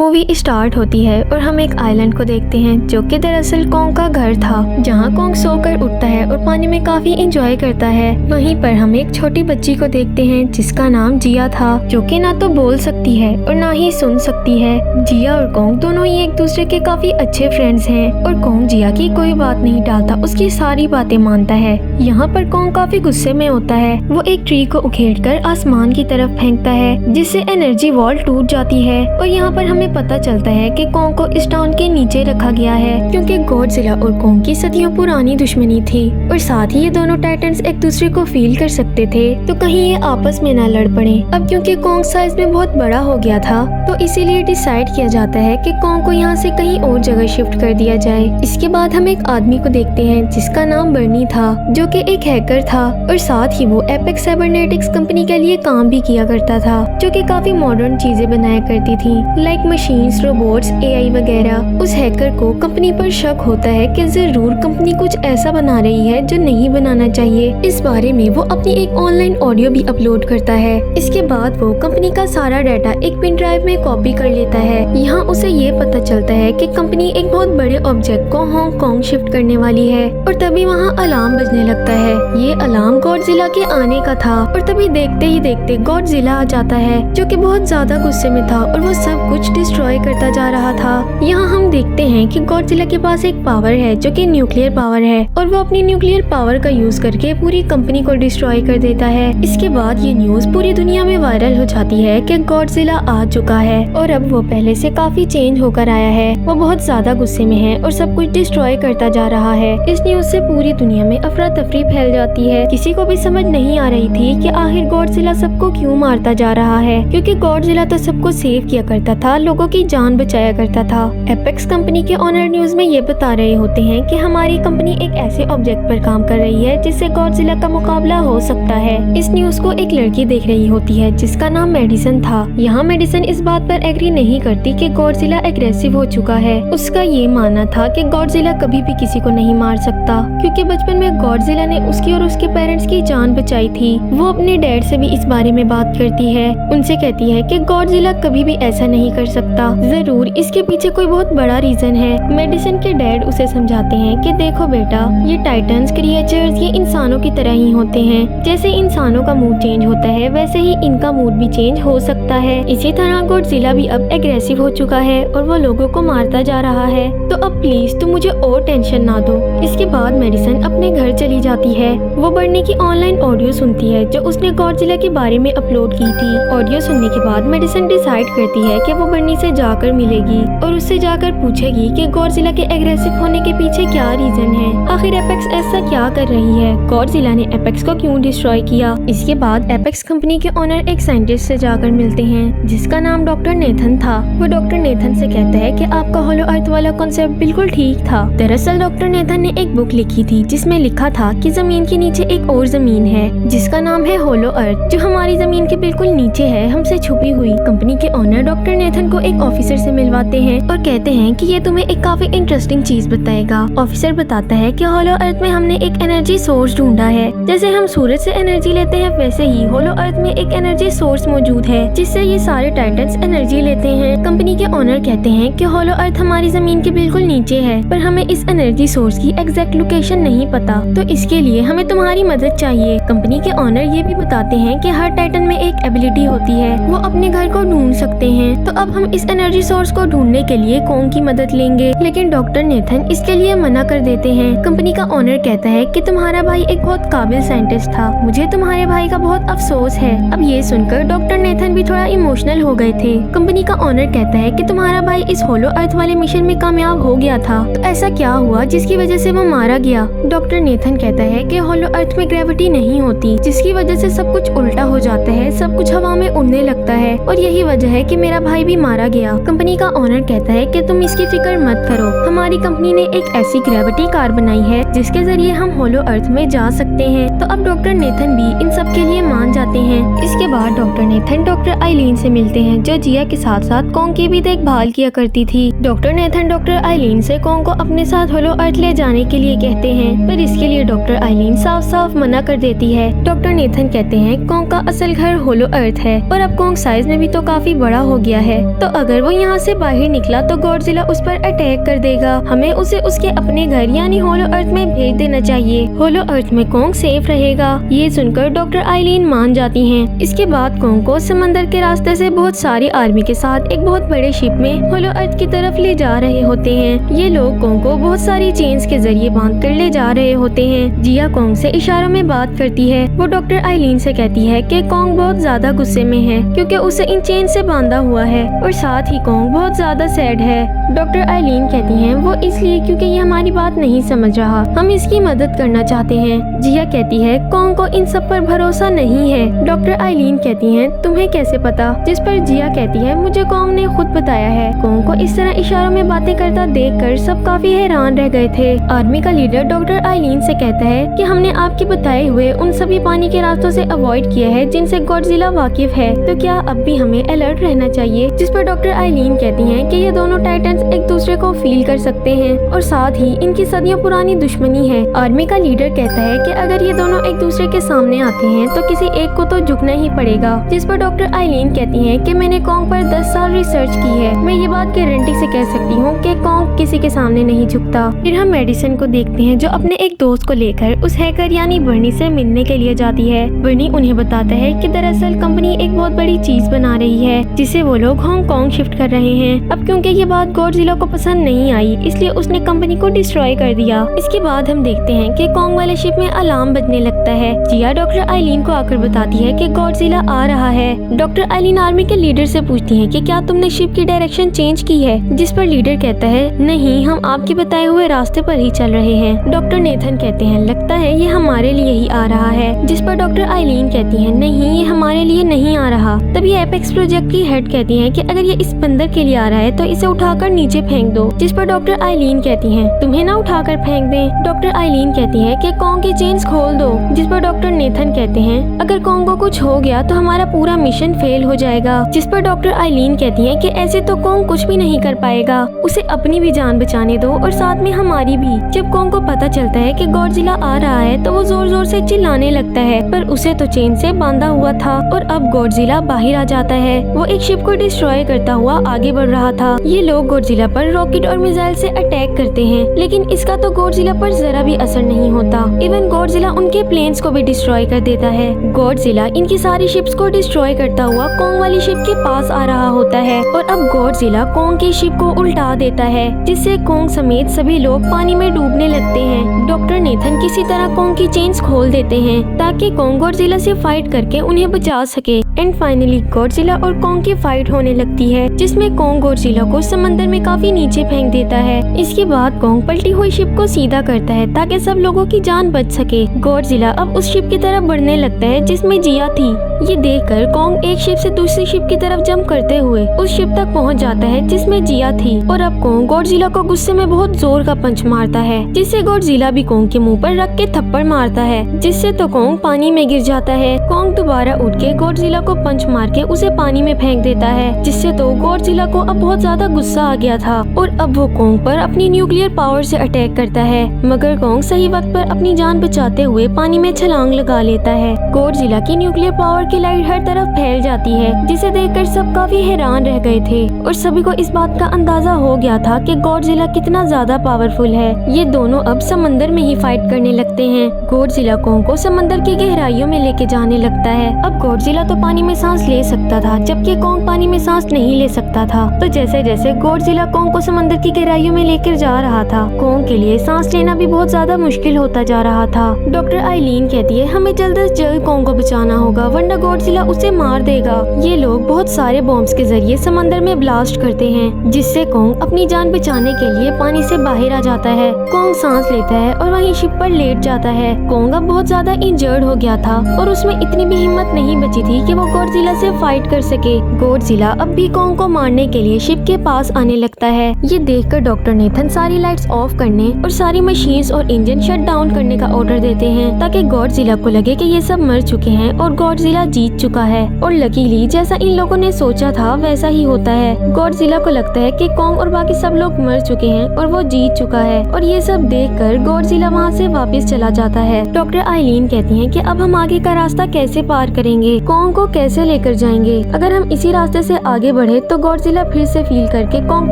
Movie start होती है और हम एक आइलैंड को देखते हैं जो कि दरअसल कॉन्ग का घर था, जहां कॉन्ग सोकर उठता है और पानी में काफी एंजॉय करता है। वहीं पर हम एक छोटी बच्ची को देखते हैं जिसका नाम जिया था, जो कि ना तो बोल सकती है और ना ही सुन सकती है। जिया और कॉन्ग दोनों ही एक दूसरे के काफी अच्छे फ्रेंड्स हैं और कॉन्ग जिया की कोई बात नहीं टालता, उसकी सारी बातें मानता है। यहाँ पर कॉन्ग काफी गुस्से में होता है। वो एक ट्री को उखेड़कर आसमान की तरफ फेंकता है, जिससे एनर्जी वॉल टूट जाती है। और यहाँ पर हमें पता चलता है कि कॉन्ग को इस टाउन के नीचे रखा गया है, क्योंकि गॉडजिला और कॉन्ग की सदियों पुरानी दुश्मनी थी और साथ ही ये दोनों टाइटन्स एक दूसरे को फील कर सकते थे, तो कहीं ये आपस में ना लड़ पड़े। अब क्योंकि कॉन्ग साइज में बहुत बड़ा हो गया था, तो इसीलिए डिसाइड किया जाता है कि कॉन्ग को यहाँ से कहीं और जगह शिफ्ट कर दिया जाए। इसके बाद हम एक आदमी को देखते हैं जिसका नाम बर्नी था, जो कि एक हैकर था और साथ ही वो एपेक्स साइबरनेटिक्स कंपनी के लिए काम भी किया करता था, जो कि काफी मॉडर्न चीजें बनाया करती थी, लाइक मशीन्स, रोबोट्स, एआई वगैरह। उस हैकर को कंपनी पर शक होता है कि जरूर कंपनी कुछ ऐसा बना रही है जो नहीं बनाना चाहिए। इस बारे में वो अपनी एक ऑनलाइन ऑडियो भी अपलोड करता है। इसके बाद वो कंपनी का सारा डाटा एक पेन ड्राइव में कॉपी कर लेता है। यहाँ उसे ये पता चलता है कि कंपनी एक बहुत बड़े ऑब्जेक्ट को हांगकांग शिफ्ट करने वाली है और तभी वहाँ अलार्म बजने लगता है। ये अलार्म गॉडजिला के आने का था और तभी देखते ही देखते गॉडजिला आ जाता है, जो कि बहुत ज्यादा गुस्से में था और वो सब कुछ डिस्ट्रॉय करता जा रहा था। यहाँ हम देखते हैं कि गॉडजिला के पास एक पावर है जो कि न्यूक्लियर पावर है और वो अपनी न्यूक्लियर पावर का यूज करके पूरी कंपनी को डिस्ट्रॉय कर देता है। इसके बाद ये न्यूज पूरी दुनिया में वायरल हो जाती है कि गॉडजिला आ चुका है और अब वो पहले से काफी चेंज होकर आया है। वो बहुत ज्यादा गुस्से में है और सब कुछ डिस्ट्रॉय करता जा रहा है। इस न्यूज से पूरी दुनिया में अफरा तफरी फैल जाती है। किसी को भी समझ नहीं आ रही थी कि आखिर गॉडजिला सबको क्यों मारता जा रहा है, क्योंकि गॉडजिला तो सबको सेव किया करता था, लोगों की जान बचाया करता था। एपेक्स कंपनी के ओनर न्यूज में ये बता रहे होते हैं कि हमारी कंपनी एक ऐसे ऑब्जेक्ट पर काम कर रही है जिससे गॉडजिला का मुकाबला हो सकता है। इस न्यूज को एक लड़की देख रही होती है जिसका नाम मेडिसन था। यहाँ मेडिसन इस बात पर एग्री नहीं करती कि गॉडजिला एग्रेसिव हो चुका है। उसका ये मानना था कि गॉडजिला कभी भी किसी को नहीं मार सकता, क्योंकि बचपन में गॉडजिला ने उसकी और उसके पेरेंट्स की जान बचाई थी। वो अपने डैड से भी इस बारे में बात करती है, उनसे कहती है कि गॉडजिला कभी भी ऐसा नहीं कर सकता, जरूर इसके पीछे कोई बहुत बड़ा रीजन है। मेडिसन के डैड उसे समझाते हैं कि देखो बेटा, ये टाइटन्स क्रिएचर्स ये इंसानों की तरह ही होते हैं। जैसे इंसानों का मूड चेंज होता है वैसे ही इनका मूड भी चेंज हो सकता है। इसी तरह गॉडजिला भी अब एग्रेसिव हो चुका है और वो लोगों को मारता जा रहा है, तो अब प्लीज तुम मुझे और टेंशन ना दो। इसके बाद मेडिसन अपने घर चली जाती है। वो बर्नी की ऑनलाइन ऑडियो सुनती है जो उसने गॉडजिला के बारे में अपलोड की थी। ऑडियो सुनने के बाद मेडिसन डिसाइड करती है कि वो बर्नी से जाकर मिलेगी और उससे जाकर पूछेगी कि गॉडजिला के एग्रेसिव होने के पीछे क्या रीजन है, आखिर एपेक्स ऐसा क्या कर रही है, गॉडजिला ने एपेक्स को क्यों डिस्ट्रॉय किया। इसके बाद एपेक्स कंपनी के ओनर एक साइंटिस्ट से जाकर मिलते हैं जिसका नाम डॉक्टर नेथन था। वो डॉक्टर नेथन से कहता है कि आपका होलो अर्थ वाला कॉन्सेप्ट बिल्कुल ठीक था। दरअसल डॉक्टर नेथन ने एक बुक लिखी थी जिसमें लिखा था कि जमीन के नीचे एक और जमीन है जिसका नाम है होलो अर्थ, जो हमारी जमीन के बिल्कुल नीचे है, हमसे छुपी हुई। कंपनी के ओनर डॉक्टर नेथन को एक ऑफिसर से मिलवाते हैं और कहते हैं कि ये तुम्हें एक काफी इंटरेस्टिंग चीज बताएगा। ऑफिसर बताता है कि होलो अर्थ में हमने एक एनर्जी सोर्स ढूंढा है। जैसे हम सूरज से एनर्जी लेते हैं वैसे ही होलो अर्थ में एक एनर्जी सोर्स मौजूद है जिससे ये सारे टाइटन्स एनर्जी लेते हैं। कंपनी के ओनर कहते हैं कि होलो अर्थ हमारी जमीन के बिल्कुल नीचे है, पर हमें इस एनर्जी सोर्स की एग्जैक्ट लोकेशन नहीं पता, तो इसके लिए हमें तुम्हारी मदद चाहिए। कंपनी के ओनर ये भी बताते हैं कि हर टाइटन में एक एबिलिटी होती है, वो अपने घर को ढूंढ सकते हैं। तो अब हम इस एनर्जी सोर्स को ढूंढने के लिए कॉन्ग की मदद लेंगे, लेकिन डॉक्टर नेथन इसके लिए मना कर देते हैं। कंपनी का ओनर कहता है कि तुम्हारा भाई एक बहुत काबिल साइंटिस्ट था, मुझे तुम्हारे भाई का बहुत अफसोस है। अब ये सुनकर डॉक्टर नेथन भी थोड़ा इमोशनल हो गए थे। कंपनी का ओनर कहता है कि तुम्हारा भाई इस होलो अर्थ वाले मिशन में कामयाब हो गया था, तो ऐसा क्या हुआ जिसकी वजह से वो मारा गया। डॉक्टर नेथन कहता है कि होलो अर्थ में ग्रेविटी नहीं होती, जिसकी वजह से सब कुछ उल्टा हो जाता है, सब कुछ हवा में उड़ने लगता है और यही वजह है कि मेरा भाई भी मारा गया। कंपनी का ओनर कहता है कि तुम इसकी फिक्र मत करो, हमारी कंपनी ने एक ऐसी ग्रेविटी कार बनाई है जिसके जरिए हम होलो अर्थ में जा सकते हैं। तो अब डॉक्टर नेथन भी इन सब के लिए मान जाते हैं। इसके बाद डॉक्टर नेथन डॉक्टर आइलीन से मिलते हैं जो जिया के साथ साथ कॉन्ग की भी देखभाल किया करती थी। डॉक्टर नेथन डॉक्टर आइलीन से कॉन्ग को अपने साथ होलो अर्थ ले जाने के लिए कहते हैं, पर इसके लिए डॉक्टर आइलीन साफ साफ मना कर देती है। डॉक्टर नेथन कहते हैं कॉन्ग का असल घर होलो अर्थ है और अब कॉन्ग साइज में भी तो काफी बड़ा हो गया है, तो अगर वो यहाँ से बाहर निकला तो गॉडजिला उस पर अटैक कर देगा। हमें उसे उसके अपने घर यानी होलो अर्थ में भेज देना चाहिए। होलो अर्थ में कॉन्ग सेफ रहेगा। ये सुनकर डॉक्टर आइलीन मान जाती हैं। इसके बाद कॉन्ग को समंदर के रास्ते से बहुत सारी आर्मी के साथ एक बहुत बड़े शिप में होलो अर्थ की तरफ ले जा रहे होते हैं। ये लोग कॉन्ग को बहुत सारी चेन्स के जरिए बांध कर ले जा रहे होते हैं। जिया कॉन्ग से इशारों में बात करती है। वो डॉक्टर आइलीन से कहती है कि कॉन्ग बहुत ज्यादा गुस्से में है क्योंकि उसे इन चेन से बांधा हुआ है और साथ ही कॉन्ग बहुत ज्यादा सैड है। डॉक्टर आइलीन कहती हैं वो इसलिए क्योंकि ये हमारी बात नहीं समझ रहा, हम इसकी मदद करना चाहते हैं। जिया कहती है कॉन्ग को इन सब पर भरोसा नहीं है। डॉक्टर आइलीन कहती हैं तुम्हें कैसे पता? जिस पर जिया कहती है मुझे कॉन्ग ने खुद बताया है। कॉन्ग को इस तरह इशारों में बातें करता देखकर सब काफी हैरान रह गए थे। आर्मी का लीडर डॉक्टर आइलीन से कहता है कि हमने आपके बताए हुए उन सभी पानी के रास्तों से अवॉइड किया है जिनसे गॉडजिला वाकिफ है, तो क्या अब भी हमें अलर्ट रहना चाहिए? जिस पर डॉक्टर आइलीन कहती हैं कि ये दोनों टाइटन्स एक दूसरे को फील कर सकते हैं और साथ ही इनकी सदियों पुरानी दुश्मनी है। आर्मी का लीडर कहता है कि अगर ये दोनों एक दूसरे के सामने आते हैं तो किसी एक को तो झुकना ही पड़ेगा। जिस पर डॉक्टर आइलीन कहती हैं कि मैंने कॉन्ग पर 10 साल रिसर्च की है, मैं ये बात गारंटी से कह सकती हूँ कि कॉन्ग किसी के सामने नहीं झुकता। फिर हम मेडिसिन को देखते हैं जो अपने एक दोस्त को लेकर उस हैकर यानी बर्नी से मिलने के लिए जाती है। बर्नी उन्हें बताता है कि दरअसल कंपनी एक बहुत बड़ी चीज बना रही है जिसे वो लोग हांगकांग शिफ्ट कर रहे हैं। अब क्योंकि ये बात गॉडजिला को पसंद नहीं आई इसलिए उसने कंपनी को डिस्ट्रॉय कर दिया। इसके बाद हम देखते हैं कि कॉन्ग वाले शिप में अलार्म बजने लगता है। जिया डॉक्टर आइलीन को आकर बताती है कि गॉडजिला आ रहा है। डॉक्टर आइलीन आर्मी के लीडर से पूछती है कि क्या तुमने शिप की डायरेक्शन चेंज की है? जिस पर लीडर कहता है नहीं, हम आपके बताए हुए रास्ते पर ही चल रहे हैं। डॉक्टर नेथन कहते हैं लगता है ये हमारे लिए ही आ रहा है। जिस पर डॉक्टर आइलीन कहती है नहीं, ये हमारे लिए नहीं आ रहा। तभी एपेक्स प्रोजेक्ट की हेड कहती है कि अगर ये इस बंदर के लिए आ रहा है तो इसे उठाकर नीचे फेंक दो। जिस पर डॉक्टर आइलीन कहती हैं तुम्हें ना उठाकर फेंक दें। डॉक्टर आइलीन कहती है कि कॉन्ग की चेन्स खोल दो। जिस पर डॉक्टर नेथन कहते हैं अगर कॉन्ग को कुछ हो गया तो हमारा पूरा मिशन फेल हो जाएगा। जिस पर डॉक्टर आइलीन कहती है कि ऐसे तो कॉन्ग कुछ भी नहीं कर पाएगा, उसे अपनी भी जान बचाने दो और साथ में हमारी भी। जब कॉन्ग को पता चलता है कि गॉडजिला आ रहा है तो वो जोर जोर से चिल्लाने लगता है, पर उसे तो चेन से बांधा हुआ था और अब गॉडजिला बाहर आ जाता है। वो एक शिप को डिस्ट्रॉय करता हुआ आगे बढ़ रहा था। ये लोग गॉडजिला पर रॉकेट और मिसाइल से अटैक करते हैं लेकिन इसका तो गॉडजिला पर जरा भी असर नहीं होता। इवन गॉडजिला उनके प्लेन्स को भी डिस्ट्रॉय कर देता है। गॉडजिला इनकी सारी शिप्स को डिस्ट्रॉय करता हुआ कॉन्ग वाली शिप के पास आ रहा होता है और अब गॉडजिला कॉन्ग की शिप को उल्टा देता है जिससे कॉन्ग समेत सभी लोग पानी में डूबने लगते हैं। डॉक्टर नेथन किसी तरह कॉन्ग की चेन्स खोल देते हैं ताकि कॉन्ग गॉडजिला से फाइट करके उन्हें बचा सके। एंड फाइनली गॉडजिला और कॉन्ग की फाइट होने लगती है जिसमें कॉन्ग गॉडजिला को समंदर में काफी नीचे फेंक देता है। इसके बाद कॉन्ग पलटी हुई शिप को सीधा करता है ताकि सब लोगों की जान बच सके। गॉडजिला अब उस शिप की तरफ बढ़ने लगता है जिसमें जिया थी। ये देखकर कॉन्ग एक शिप से दूसरी शिप की तरफ जंप करते हुए उस शिप तक पहुंच जाता है जिसमें जिया थी और अब कॉन्ग गॉडजिला को गुस्से में बहुत जोर का पंच मारता है जिससे गॉडजिला भी कॉन्ग के मुंह पर रख के थप्पड़ मारता है जिससे तो कॉन्ग पानी में गिर जाता है। कॉन्ग दोबारा उठ के गॉडजिला को पंच मार के उसे पानी में फेंक देता है जिससे तो गॉडजिला को अब बहुत ज्यादा गुस्सा आ गया था और अब वो कॉन्ग पर अपनी न्यूक्लियर पावर से अटैक करता है, मगर कॉन्ग सही वक्त पर अपनी जान बचाते हुए पानी में छलांग लगा लेता है। गॉडजिला की न्यूक्लियर पावर की लाइट हर तरफ फैल जाती है जिसे देखकर सब काफी हैरान रह गए थे और सभी को इस बात का अंदाजा हो गया था कि गॉडजिला कितना ज्यादा पावरफुल है। ये दोनों अब समंदर में ही फाइट करने लगते हैं। गॉडजिला कॉन्ग को समंदर की गहराइयों में लेके जाने लगता है। अब गॉडजिला तो पानी में सांस ले सकता था जबकि कॉन्ग पानी में सांस नहीं ले सकता था। तो जैसे जैसे गॉडजिला कॉन्ग को समंदर की गहराइयों में लेकर जा रहा था कॉन्ग के लिए सांस लेना भी बहुत ज्यादा मुश्किल होता जा रहा था। डॉक्टर आइलीन कहती है हमें जल्द से जल्द कॉन्ग को बचाना होगा वरना गॉडजिला उसे मार देगा। ये लोग बहुत सारे बॉम्ब्स के जरिए समंदर में ब्लास्ट करते हैं जिससे कॉन्ग अपनी जान बचाने के लिए पानी से बाहर आ जाता है। कॉन्ग सांस लेता है और वहीं शिप पर लेट जाता है। कॉन्ग अब बहुत ज्यादा इंजर्ड हो गया था और उसमें इतनी भी हिम्मत नहीं बची थी कि वो गॉडजिला से फाइट कर सके। गॉडजिला अब भी कॉन्ग को मारने के लिए शिप के पास आने लगता है। ये देखकर डॉक्टर नेथन सारी लाइट्स ऑफ करने और सारी मशीन्स और इंजन शट डाउन करने का ऑर्डर देते हैं ताकि गॉडजिला को लगे कि ये सब मर चुके हैं और गॉडजिला जीत चुका है। और लकीली जैसा इन लोगों ने सोचा था वैसा ही होता है। गॉडजिला को लगता है कि कॉन्ग और बाकी सब लोग मर चुके हैं और वो जीत चुका है और ये सब देखकर गॉडजिला वहाँ से वापस चला जाता है। डॉक्टर आइलीन कहती हैं कि अब हम आगे का रास्ता कैसे पार करेंगे, कॉन्ग को कैसे लेकर जाएंगे। अगर हम इसी रास्ते से आगे आगे बढ़े तो गॉडजिला फिर से फील करके कॉन्ग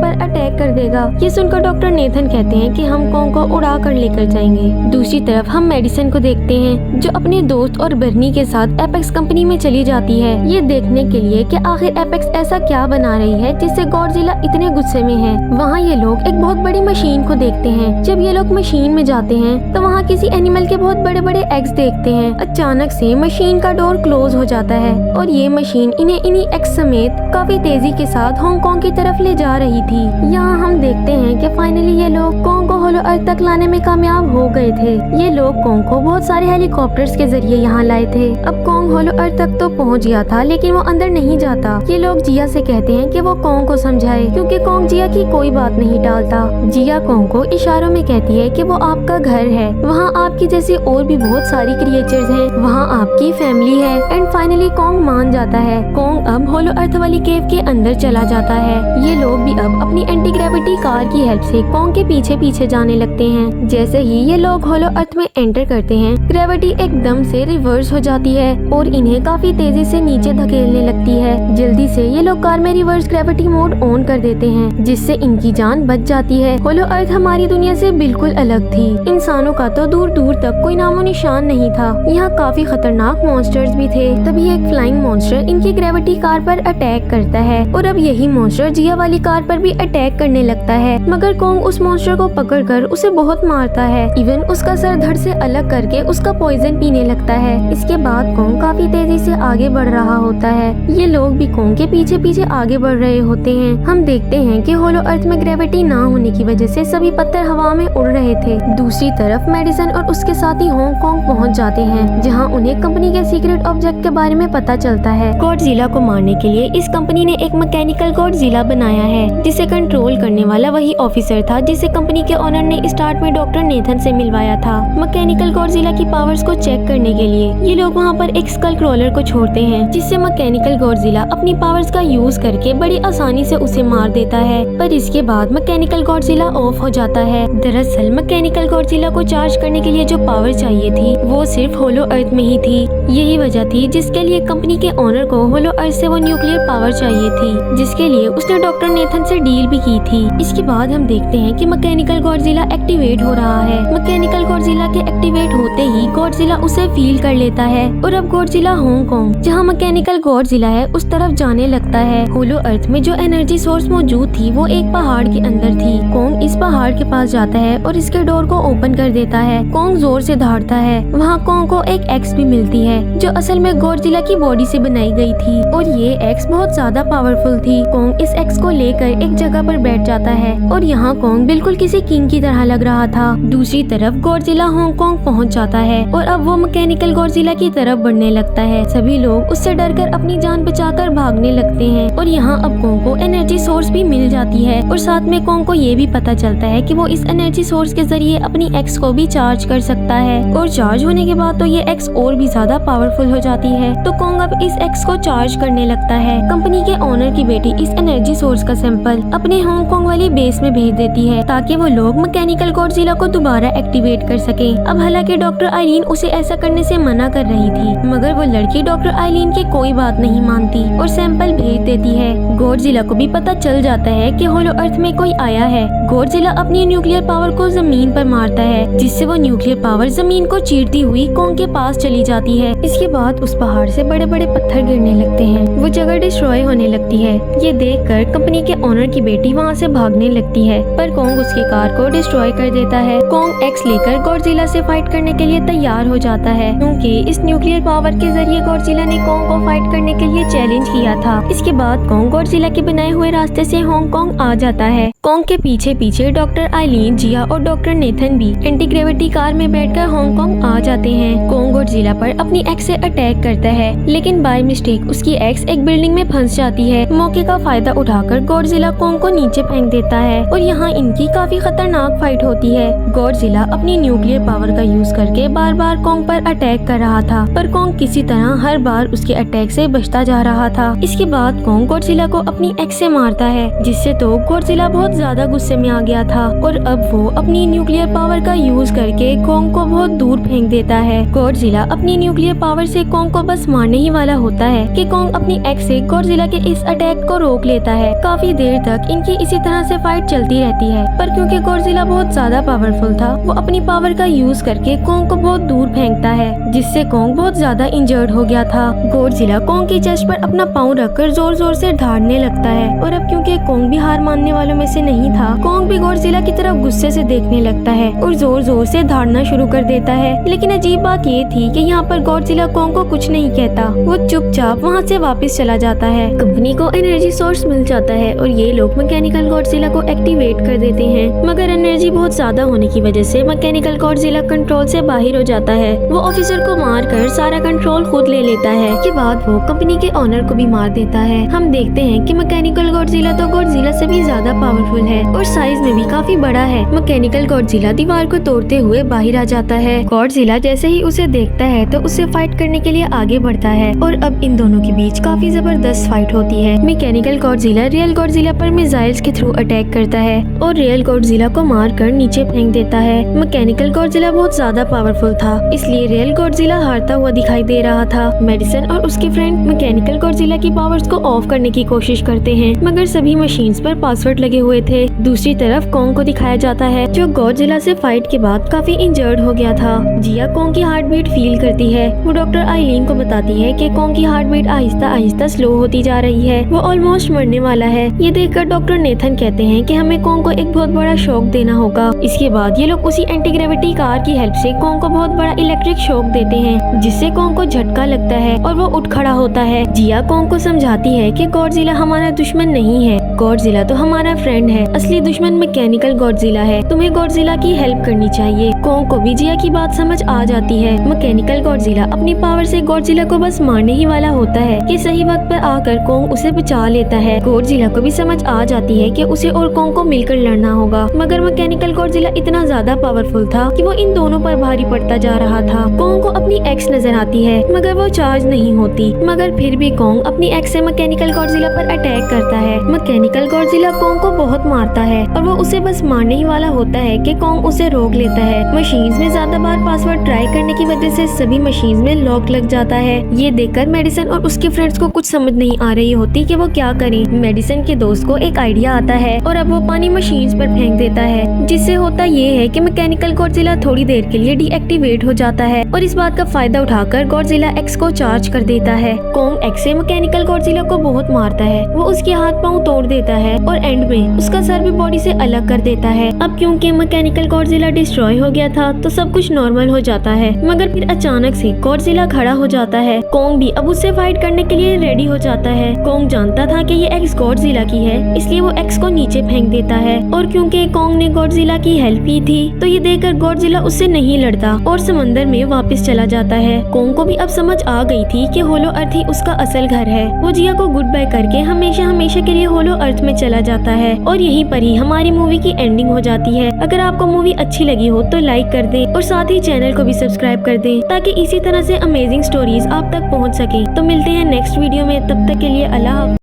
पर अटैक कर देगा। ये सुनकर डॉक्टर नेथन कहते हैं कि हम कॉन्ग को उड़ा कर लेकर जाएंगे। दूसरी तरफ हम मेडिसन को देखते हैं जो अपने दोस्त और बर्नी के साथ एपेक्स कंपनी में चली जाती है, ये देखने के लिए कि आखिर एपेक्स ऐसा क्या बना रही है जिससे गॉडजिला इतने गुस्से में है। वहाँ ये लोग एक बहुत बड़ी मशीन को देखते हैं। जब ये लोग मशीन में जाते हैं तो वहाँ किसी एनिमल के बहुत बड़े बड़े एग्स देखते हैं। अचानक से मशीन का डोर क्लोज हो जाता है और ये मशीन इन्हें इन्हीं एग्स समेत काफी तेजी के साथ हांगकांग की तरफ ले जा रही थी। यहाँ हम देखते हैं कि फाइनली ये लोग कॉन्ग को होलो अर्थ तक लाने में कामयाब हो गए थे। ये लोग कॉन्ग को बहुत सारे हेलीकॉप्टर्स के जरिए यहाँ लाए थे। अब कॉन्ग होलो अर्थ तक तो पहुँच गया था लेकिन वो अंदर नहीं जाता। ये लोग जिया से कहते हैं कि वो कॉन्ग को समझाए क्योंकि कॉन्ग जिया की कोई बात नहीं टालता। जिया कॉन्ग को इशारों में कहती है कि वो आपका घर है, वहाँ आपकी जैसी और भी बहुत सारी क्रिएचर्स हैं, वहाँ आपकी फैमिली है। एंड फाइनली कॉन्ग मान जाता है। कॉन्ग अब होलो अर्थ वाली केव के अंदर चला जाता है। ये लोग भी अब अपनी एंटी ग्रेविटी कार की हेल्प से कॉन्ग के पीछे पीछे जाने लगते हैं। जैसे ही ये लोग होलो अर्थ में एंटर करते हैं ग्रेविटी एकदम से रिवर्स हो जाती है और इन्हें काफी तेजी से नीचे धकेलने लगती है। जल्दी से ये लोग कार में रिवर्स ग्रेविटी मोड ऑन कर देते हैं जिससे इनकी जान बच जाती है। होलो अर्थ हमारी दुनिया से बिल्कुल अलग थी। इंसानों का तो दूर दूर तक कोई नामो निशान नहीं था। यहाँ काफी खतरनाक मॉन्स्टर्स भी थे। तभी एक फ्लाइंग मॉन्स्टर इनकी ग्रेविटी कार पर अटैक करता है और अब यही मॉन्स्टर जिया वाली कार पर भी अटैक करने लगता है, मगर कॉन्ग उस मॉन्स्टर को पकड़कर उसे बहुत मारता है। इवन उसका सर धड़ से अलग करके उसका पॉइजन पीने लगता है। इसके बाद कॉन्ग काफी तेजी से आगे बढ़ रहा होता है। ये लोग भी कॉन्ग के पीछे पीछे आगे बढ़ रहे होते हैं। हम देखते हैं कि होलो अर्थ में ग्रेविटी ना होने की वजह से सभी पत्थर हवा में उड़ रहे थे। दूसरी तरफ मेडिसन और उसके साथी हांगकांग पहुंच जाते हैं जहां उन्हें कंपनी के सीक्रेट ऑब्जेक्ट के बारे में पता चलता है। गॉडजिला को मारने के लिए इस कंपनी ने एक मैकेनिकल गॉडजिला बनाया है जिसे कंट्रोल करने वाला वही ऑफिसर था जिसे कंपनी के ओनर ने स्टार्ट में डॉक्टर नेथन से मिलवाया था। मैकेनिकल गॉडजिला की पावर्स को चेक करने के लिए ये लोग वहाँ पर एक स्कल क्रॉलर को छोड़ते हैं जिससे मैकेनिकल गॉडजिला अपनी पावर्स का यूज करके बड़ी आसानी से उसे मार देता है। पर इसके बाद मैकेनिकल गॉडजिला ऑफ हो जाता है। दरअसल मैकेनिकल गॉडजिला को चार्ज करने के लिए जो पावर चाहिए थी वो सिर्फ होलो अर्थ में ही थी। यही वजह थी जिसके लिए कंपनी के ओनर को होलो अर्थ से वो न्यूक्लियर पावर चाहिए थी जिसके लिए उसने डॉक्टर नेथन से डील भी की थी। इसके बाद हम देखते हैं कि मैकेनिकल गॉडजिला एक्टिवेट हो रहा है। मैकेनिकल गॉडजिला के एक्टिवेट होते ही गॉडजिला उसे फील कर लेता है और अब गॉडजिला हांगकांग जहां मैकेनिकल गॉडजिला है उस तरफ जाने लगता है। होलो अर्थ में जो एनर्जी सोर्स मौजूद थी वो एक पहाड़ के अंदर थी। कॉन्ग इस पहाड़ के पास जाता है और इसके डोर को ओपन कर देता है। कॉन्ग जोर से दौड़ता है। वहाँ कॉन्ग को एक एक्स भी मिलती है जो असल में गॉडजिला की बॉडी से बनाई गई थी और ये एक्स बहुत ज्यादा पावरफुल थी। कॉन्ग इस एक्स को लेकर एक जगह पर बैठ जाता है और यहाँ कॉन्ग बिल्कुल किसी किंग की तरह लग रहा था। दूसरी तरफ गॉडजिला हांगकांग पहुँच जाता है और अब वो मैकेनिकल गॉडजिला की तरफ बढ़ने लगता है। सभी लोग उससे डरकर अपनी जान बचाकर भागने लगते हैं और यहाँ अब कॉन्ग को एनर्जी सोर्स भी मिल जाती है और साथ में कॉन्ग को ये भी पता चलता है कि वो इस एनर्जी सोर्स के जरिए अपनी एक्स को भी चार्ज कर सकता है और चार्ज होने के बाद तो ये एक्स और भी ज्यादा पावरफुल हो जाती है। तो कॉन्ग अब इस एक्स को चार्ज करने लगता है। कंपनी के ओनर की बेटी इस एनर्जी सोर्स का सैंपल अपने हांगकांग वाली बेस में भेज देती है ताकि वो लोग मैकेनिकल गॉडजिला को दोबारा एक्टिवेट कर सके। अब हालांकि डॉक्टर आइलीन उसे ऐसा करने से मना कर रही थी मगर वो लड़की डॉक्टर आइलीन की कोई बात नहीं मानती और सैंपल भेज देती है। गॉडजिला को भी पता चल जाता है कि होलो अर्थ में कोई आया है। गॉडजिला अपनी न्यूक्लियर पावर को जमीन पर मारता है जिससे वो न्यूक्लियर पावर जमीन को चीरती हुई कॉन्ग के पास चली जाती है। इसके बाद उस पहाड़ से बड़े बड़े पत्थर गिरने लगते हैं। वो जगह डिस्ट्रॉय होने लगती है। ये देखकर कंपनी के ओनर की बेटी वहाँ से भागने लगती है पर कॉन्ग उसकी कार को डिस्ट्रॉय कर देता है। कॉन्ग एक्स लेकर गॉडजिला से फाइट करने के लिए तैयार हो जाता है क्योंकि इस न्यूक्लियर पावर के जरिए गॉडजिला ने कॉन्ग को फाइट करने के लिए चैलेंज किया था। इसके बाद कॉन्ग गॉडजिला के बनाए हुए रास्ते से हांगकांग आ जाता है। कॉन्ग के पीछे पीछे डॉक्टर आइलीन, जिया और डॉक्टर नेथन भी एंटी ग्रेविटी कार में बैठकर हांगकांग आ जाते हैं। कॉन्ग गॉडजिला पर अपनी एक्स से अटैक करता है लेकिन बाय मिस्टेक उसकी एक्स एक बिल्डिंग में फंस जाती है। मौके का फायदा उठाकर गॉडजिला कॉन्ग को नीचे फेंक देता है और यहाँ इनकी काफी खतरनाक फाइट होती है। गॉडजिला अपनी न्यूक्लियर पावर का यूज करके बार बार कॉन्ग पर अटैक कर रहा था पर कॉन्ग किसी तरह हर बार उसके अटैक से बचता जा रहा था। इसके बाद कॉन्ग गॉडजिला को अपनी एक्स से मारता है जिससे तो गॉडजिला बहुत ज्यादा गुस्से में आ गया था और अब वो अपनी न्यूक्लियर पावर का यूज करके करके कोंग को बहुत दूर फेंक देता है। गॉडजिला अपनी न्यूक्लियर पावर से कोंग को बस मारने ही वाला होता है कि कोंग अपनी एक्स से गॉडजिला के इस अटैक को रोक लेता है। काफी देर तक इनकी इसी तरह से फाइट चलती रहती है, पर क्योंकि गॉडजिला बहुत ज्यादा पावरफुल था, वो अपनी पावर का यूज करके कोंग को बहुत दूर फेंकता है, जिससे कोंग बहुत ज्यादा इंजर्ड हो गया था। गॉडजिला कोंग की चेस्ट पर अपना पाँव रखकर जोर जोर से ढाड़ने लगता है, और अब क्योंकि कोंग भी हार मानने वालों में से नहीं था, कोंग भी गॉडजिला की तरफ गुस्से से देखने लगता है और जोर जोर से धाड़ना शुरू कर देता है। लेकिन अजीब बात ये थी कि यहाँ पर गॉडजिला कोंग को कुछ नहीं कहता, वो चुपचाप वहाँ से वापस चला जाता है। कंपनी को एनर्जी सोर्स मिल जाता है और ये लोग मैकेनिकल गॉडजिला को एक्टिवेट कर देते हैं, मगर एनर्जी बहुत ज्यादा होने की वजह से मैकेनिकल गॉडजिला कंट्रोल से बाहर हो जाता है। वो ऑफिसर को मारकर सारा कंट्रोल खुद ले लेता है। के बाद वो कंपनी के ओनर को भी मार देता है। हम देखते हैं कि मैकेनिकल गॉडजिला तो गॉडजिला से भी ज्यादा पावरफुल है और साइज में भी काफी बड़ा है। मैकेनिकल गॉडजिला दीवार को तोड़ते हुए बाहर आ जाता है। गॉडजिला जैसे ही उसे देखता है तो उससे फाइट करने के लिए आगे बढ़ता है और अब इन दोनों के बीच काफी जबरदस्त फाइट होती है। मैकेनिकल गॉडजिला रियल गॉडजिला पर मिसाइल्स के थ्रू अटैक करता है और रियल गॉडजिला को मारकर नीचे फेंक देता है। मैकेनिकल गॉडजिला बहुत ज्यादा पावरफुल था, इसलिए रियल गॉडजिला हारता हुआ दिखाई दे रहा था। मेडिसन और उसके फ्रेंड मैकेनिकल गॉडजिला की पावर्स को ऑफ करने की कोशिश करते हैं, मगर सभी मशीन्स पर पासवर्ड लगे हुए थे। दूसरी तरफ कोंग को दिखाया जाता है, जो गॉडजिला से फाइट के बाद काफी इंजर्ड हो गया था। जिया कोंग की हार्ट बीट फील करती है। वो डॉक्टर आइलीन को बताती है कि कोंग की heart beat Aahista Aahista slow होती जा रही है, वो ऑलमोस्ट मरने वाला है। ये देखकर डॉक्टर नेथन कहते हैं कि हमें कोंग को एक बहुत बड़ा शॉक देना होगा। इसके बाद ये लोग उसी एंटी ग्रेविटी कार की हेल्प से कोंग को बहुत बड़ा इलेक्ट्रिक शॉक देते हैं, जिससे कोंग को झटका लगता है और वो उठ खड़ा होता है। जिया कोंग को समझाती है कि गॉडजिला हमारा दुश्मन नहीं है, गॉडजिला तो हमारा फ्रेंड है, असली दुश्मन मैकेनिकल गॉडजिला है, तुम्हें गॉडजिला की हेल्प करनी चाहिए। कोंग को भी जिया की बात समझ आ जाती है। मैकेनिकल गॉडजिला अपनी पावर से गॉडजिला को बस मारने ही वाला होता है कि सही वक्त पर आकर कोंग उसे बचा लेता है। गॉडजिला को भी समझ आ जाती है कि उसे और कोंग को मिलकर लड़ना होगा, मगर मैकेनिकल गॉडजिला इतना ज्यादा पावरफुल था कि वो इन दोनों पर भारी पड़ता जा रहा था। कोंग को अपनी एक्स नजर आती है, मगर वो चार्ज नहीं होती, मगर फिर भी कोंग अपनी एक्स से मैकेनिकल गॉडजिला पर अटैक करता है। मैकेनिकल गॉडजिला कोंग को बहुत मारता है और वो उसे बस मारने ही वाला होता है कि कोंग उसे रोक लेता है। मशीन्स में ज्यादा बार पासवर्ड ट्राई करने की वजह से सभी मशीन्स में लॉक लग जाता है। ये देखकर मेडिसन और उसके फ्रेंड्स को कुछ समझ नहीं आ रही होती कि वो क्या करें। मेडिसन के दोस्त को एक आइडिया आता है और अब वो पानी मशीन्स पर फेंक देता है, जिससे होता ये है कि मैकेनिकल गॉडजिला थोड़ी देर के लिए डीएक्टिवेट हो जाता है और इस बात का फायदा उठाकर गॉडजिला एक्स को चार्ज कर देता है। कोंग एक्स से मैकेनिकल गॉडजिला को बहुत मारता है, वो उसके हाथ पांव तोड़ देता है और एंड में उसका सर भी बॉडी से अलग कर देता है। अब क्योंकि मैकेनिकल गॉडजिला डिस्ट्रॉय हो गया था तो सब कुछ नॉर्मल हो जाता है, मगर फिर अचानक से गॉडजिला खड़ा हो जाता है। कोंग भी अब उससे फाइट करने के लिए रेडी हो जाता है। कोंग जानता था कि ये एक्स गॉडजिला की है, इसलिए वो एक्स को नीचे फेंक देता है और क्योंकि कोंग ने गॉडजिला की हेल्प की थी तो ये देखकर गॉडजिला उससे नहीं लड़ता और समंदर में वापस चला जाता है। कोंग को भी अब समझ आ गई थी कि होलो अर्थ ही उसका असल घर है। वो जिया को गुड बाय करके हमेशा हमेशा के लिए होलो अर्थ में चला जाता है और यहीं पर ही हमारी मूवी की एंडिंग हो जाती है। अगर आपको मूवी अच्छी लगी हो तो लाइक कर दें और साथ ही चैनल को भी सब्सक्राइब कर दें ताकि इसी तरह से अमेजिंग स्टोरीज आप तक पहुंच सके। तो मिलते हैं नेक्स्ट वीडियो में, तब तक के लिए अल्लाह हाफ़िज़।